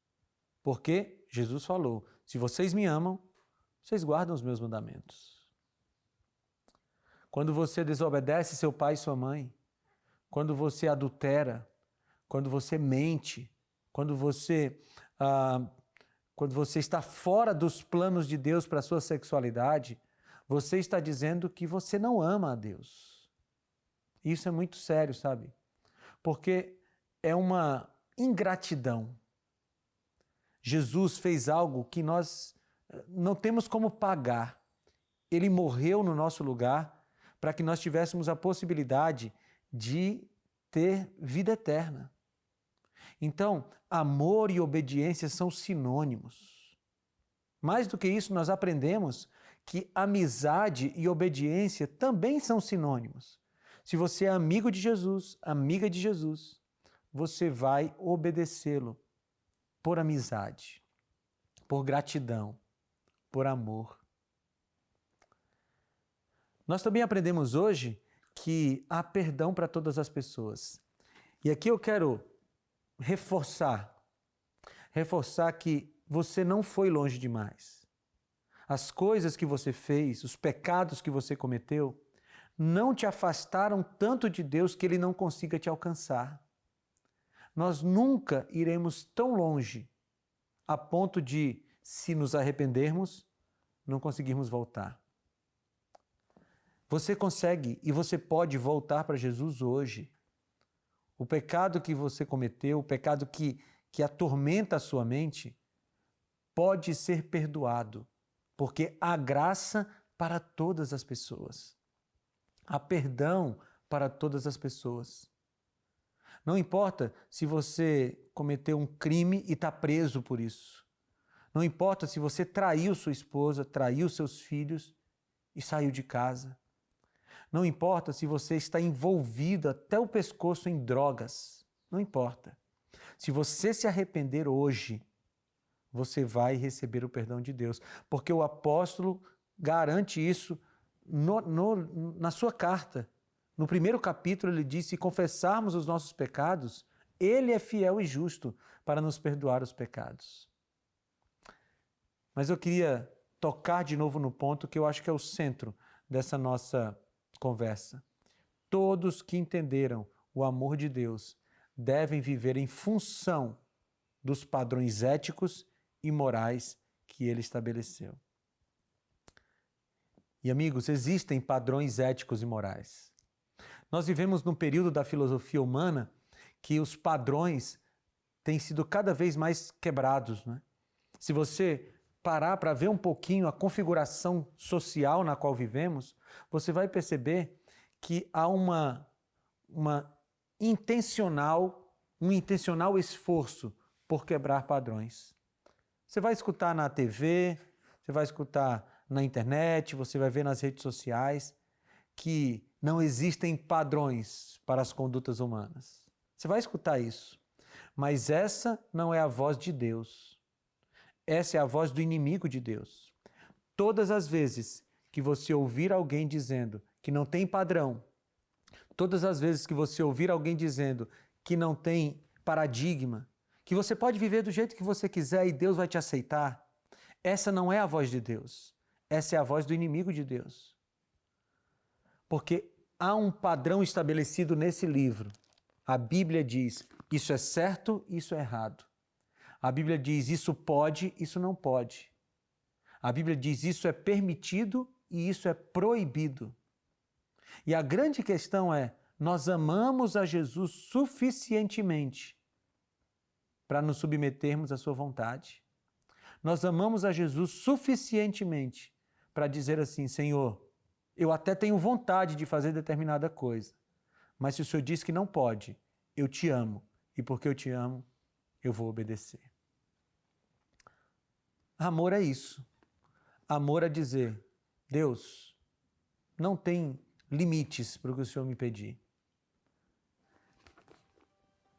Porque Jesus falou, se vocês me amam, vocês guardam os meus mandamentos. Quando você desobedece seu pai e sua mãe, quando você adultera, quando você mente, quando você está fora dos planos de Deus para a sua sexualidade, você está dizendo que você não ama a Deus. Isso é muito sério, sabe? Porque é uma ingratidão. Jesus fez algo que nós não temos como pagar. Ele morreu no nosso lugar para que nós tivéssemos a possibilidade de ter vida eterna. Então, amor e obediência são sinônimos. Mais do que isso, nós aprendemos que amizade e obediência também são sinônimos. Se você é amigo de Jesus, amiga de Jesus, você vai obedecê-lo por amizade, por gratidão, por amor. Nós também aprendemos hoje que há perdão para todas as pessoas. E aqui eu quero reforçar que você não foi longe demais. As coisas que você fez, os pecados que você cometeu, não te afastaram tanto de Deus que Ele não consiga te alcançar. Nós nunca iremos tão longe a ponto de, se nos arrependermos, não conseguirmos voltar. Você consegue e você pode voltar para Jesus hoje. O pecado que você cometeu, o pecado que atormenta a sua mente, pode ser perdoado, porque há graça para todas as pessoas. Há perdão para todas as pessoas. Não importa se você cometeu um crime e está preso por isso. Não importa se você traiu sua esposa, traiu seus filhos e saiu de casa. Não importa se você está envolvido até o pescoço em drogas. Não importa. Se você se arrepender hoje, você vai receber o perdão de Deus. Porque o apóstolo garante isso na sua carta. No primeiro capítulo ele diz, se confessarmos os nossos pecados, Ele é fiel e justo para nos perdoar os pecados. Mas eu queria tocar de novo no ponto que eu acho que é o centro dessa nossa conversa. Todos que entenderam o amor de Deus devem viver em função dos padrões éticos e morais que Ele estabeleceu. E amigos, existem padrões éticos e morais. Nós vivemos num período da filosofia humana que os padrões têm sido cada vez mais quebrados, né? Se você parar para ver um pouquinho a configuração social na qual vivemos, você vai perceber que há um intencional esforço por quebrar padrões. Você vai escutar na TV, você vai escutar na internet, você vai ver nas redes sociais que não existem padrões para as condutas humanas. Você vai escutar isso. Mas essa não é a voz de Deus. Essa é a voz do inimigo de Deus. Todas as vezes que você ouvir alguém dizendo que não tem padrão, todas as vezes que você ouvir alguém dizendo que não tem paradigma, que você pode viver do jeito que você quiser e Deus vai te aceitar, essa não é a voz de Deus. Essa é a voz do inimigo de Deus. Porque há um padrão estabelecido nesse livro. A Bíblia diz, isso é certo, isso é errado. A Bíblia diz, isso pode, isso não pode. A Bíblia diz, isso é permitido e isso é proibido. E a grande questão é, nós amamos a Jesus suficientemente para nos submetermos à sua vontade? Nós amamos a Jesus suficientemente para dizer assim, Senhor, eu até tenho vontade de fazer determinada coisa, mas se o Senhor diz que não pode, eu te amo, e porque eu te amo, eu vou obedecer. Amor é isso. Amor é dizer, Deus, não tem limites para o que o Senhor me pedir.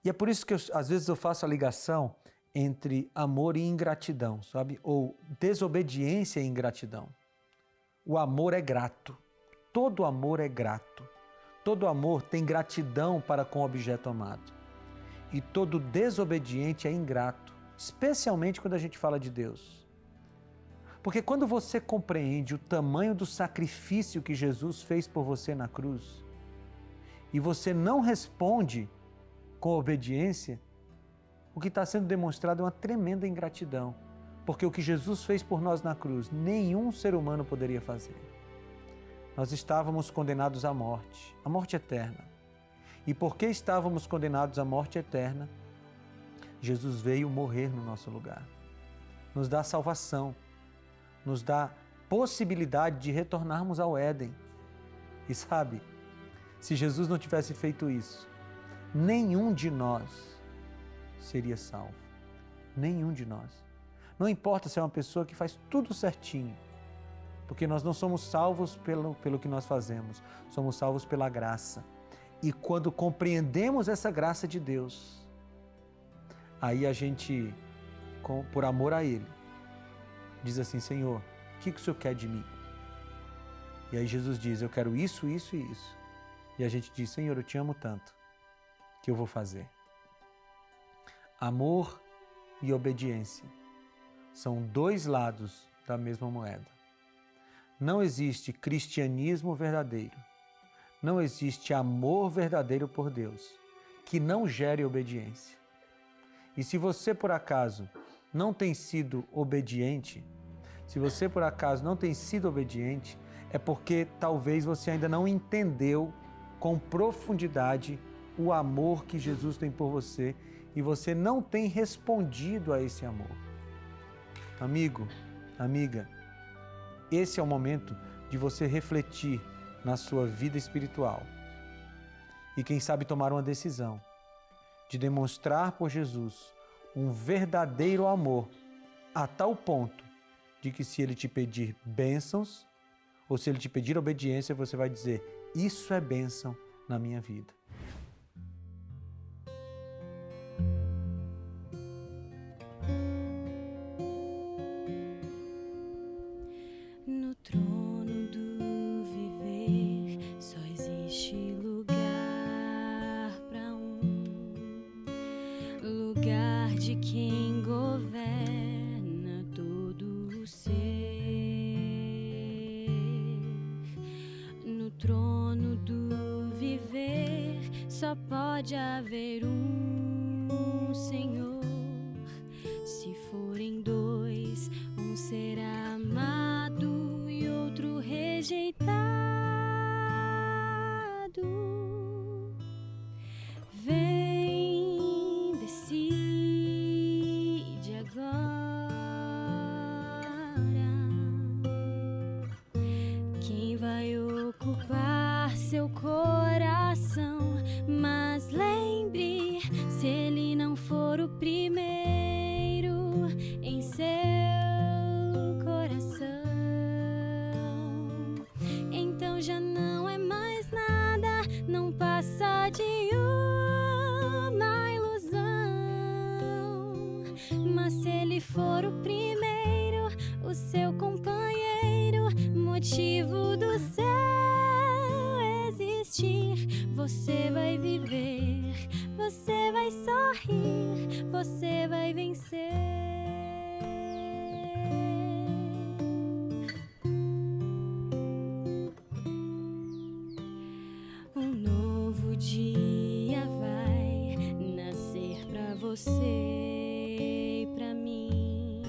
E é por isso que às vezes eu faço a ligação entre amor e ingratidão, sabe? Ou desobediência e ingratidão. O amor é grato. Todo amor é grato. Todo amor tem gratidão para com o objeto amado. E todo desobediente é ingrato, especialmente quando a gente fala de Deus. Porque quando você compreende o tamanho do sacrifício que Jesus fez por você na cruz, e você não responde com obediência, o que está sendo demonstrado é uma tremenda ingratidão. Porque o que Jesus fez por nós na cruz, nenhum ser humano poderia fazer. Nós estávamos condenados à morte eterna. E porque estávamos condenados à morte eterna, Jesus veio morrer no nosso lugar. Nos dá salvação, nos dá possibilidade de retornarmos ao Éden. E sabe, se Jesus não tivesse feito isso, nenhum de nós seria salvo. Nenhum de nós. Não importa se é uma pessoa que faz tudo certinho, porque nós não somos salvos pelo que nós fazemos, somos salvos pela graça. E quando compreendemos essa graça de Deus, aí a gente, por amor a Ele, diz assim, Senhor, o que o Senhor quer de mim? E aí Jesus diz, eu quero isso, isso e isso. E a gente diz, Senhor, eu te amo tanto, que eu vou fazer. Amor e obediência são dois lados da mesma moeda. Não existe cristianismo verdadeiro, não existe amor verdadeiro por Deus, que não gere obediência. E se você, por acaso, não tem sido obediente, é porque talvez você ainda não entendeu com profundidade o amor que Jesus tem por você e você não tem respondido a esse amor. Amigo, amiga, esse é o momento de você refletir na sua vida espiritual e quem sabe tomar uma decisão de demonstrar por Jesus um verdadeiro amor a tal ponto de que se Ele te pedir bênçãos ou se Ele te pedir obediência, você vai dizer, isso é bênção na minha vida. No trono do viver só existe lugar para lugar de quem governa todo o ser. No trono do viver só pode haver um Senhor. Se forem dois, um será amado e outro rejeitado. Vem, decide agora quem vai ocupar seu coração. Mas lembre, se ele não for o primeiro em seu coração, já não é mais nada, não passa de uma ilusão. Mas se ele for o primeiro, o seu companheiro, motivo do seu existir, você vai viver, você vai sorrir, você vai vencer. Um novo dia vai nascer pra você e pra mim.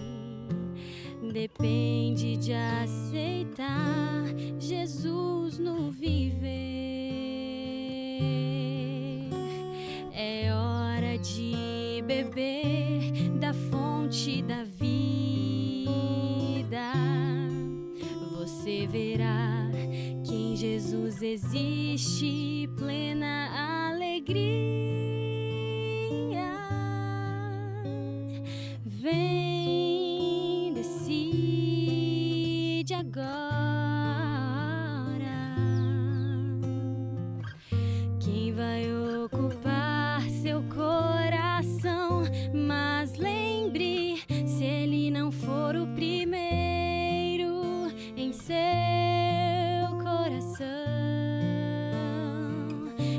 Depende de aceitar Jesus no viver. É hora de beber da fonte da vida. Você verá que em Jesus existe plena alegria. Vem, decide agora quem vai ocupar seu coração. Mas lembre, se ele não for o primeiro em seu coração,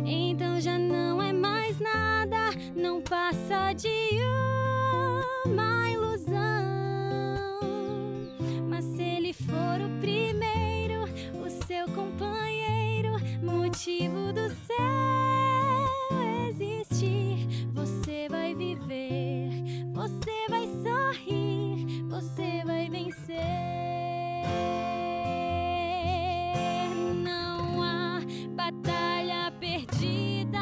então já não é mais nada, não passa de uma ilusão. Mas se ele for o primeiro, o seu companheiro, motivo do seu existir, você vai viver, você vai sorrir, você vai vencer. Não há batalha perdida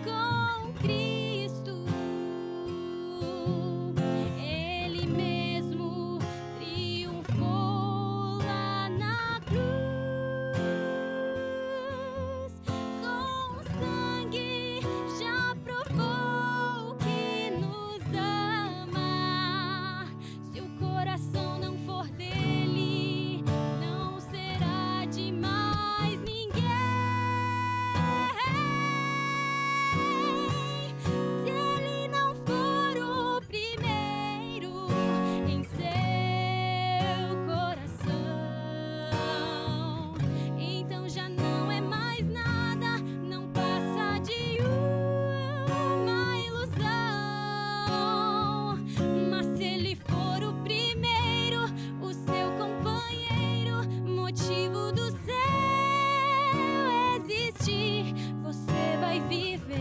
com Cristo. Ele mesmo triunfou lá na cruz. Com sangue já provou que nos ama. Se o coração não for dele, não será de mais ninguém. Se ele não for o primeiro em seu coração, então já não é mais nada, não passa de uma ilusão. Mas se ele for o primeiro, o seu companheiro, motivo do seu existir, você vai viver,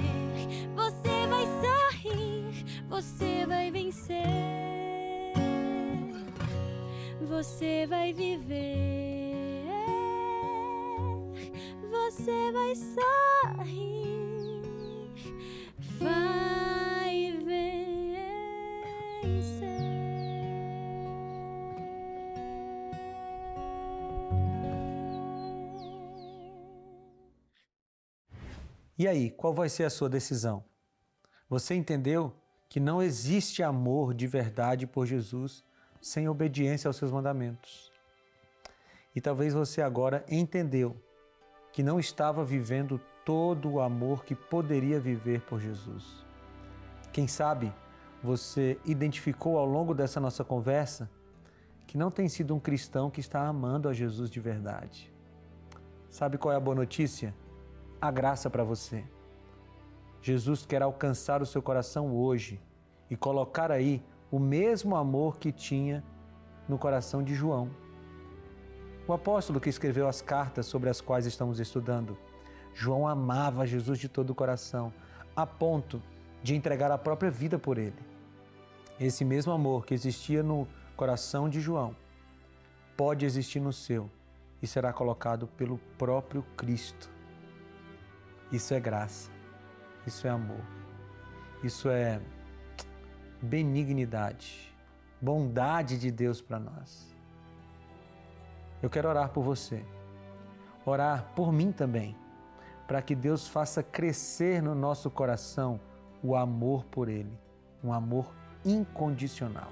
você vai sorrir, você vai vencer. Você vai viver, você vai sorrir, vai vencer. E aí, qual vai ser a sua decisão? Você entendeu que não existe amor de verdade por Jesus sem obediência aos seus mandamentos. E talvez você agora entendeu que não estava vivendo todo o amor que poderia viver por Jesus. Quem sabe você identificou ao longo dessa nossa conversa que não tem sido um cristão que está amando a Jesus de verdade. Sabe qual é a boa notícia? A graça para você. Jesus quer alcançar o seu coração hoje e colocar aí o mesmo amor que tinha no coração de João. O apóstolo que escreveu as cartas sobre as quais estamos estudando. João amava Jesus de todo o coração, a ponto de entregar a própria vida por ele. Esse mesmo amor que existia no coração de João pode existir no seu e será colocado pelo próprio Cristo. Isso é graça, isso é amor, isso é benignidade, bondade de Deus para nós. Eu quero orar por você, orar por mim também, para que Deus faça crescer no nosso coração o amor por Ele, um amor incondicional.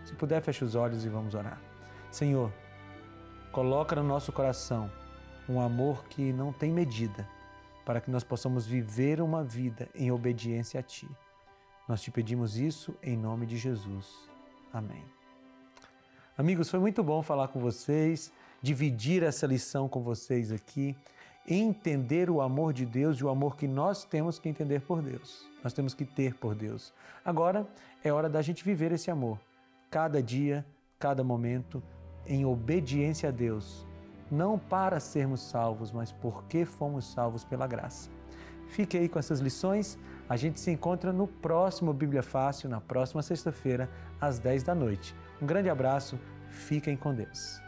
Se puder, feche os olhos e vamos orar. Senhor, coloca no nosso coração um amor que não tem medida, para que nós possamos viver uma vida em obediência a Ti. Nós te pedimos isso em nome de Jesus. Amém. Amigos, foi muito bom falar com vocês, dividir essa lição com vocês aqui, entender o amor de Deus e o amor que nós temos que entender por Deus. Nós temos que ter por Deus. Agora é hora da gente viver esse amor, cada dia, cada momento, em obediência a Deus. Não para sermos salvos, mas porque fomos salvos pela graça. Fique aí com essas lições. A gente se encontra no próximo Bíblia Fácil, na próxima sexta-feira, às 10 da noite. Um grande abraço, fiquem com Deus.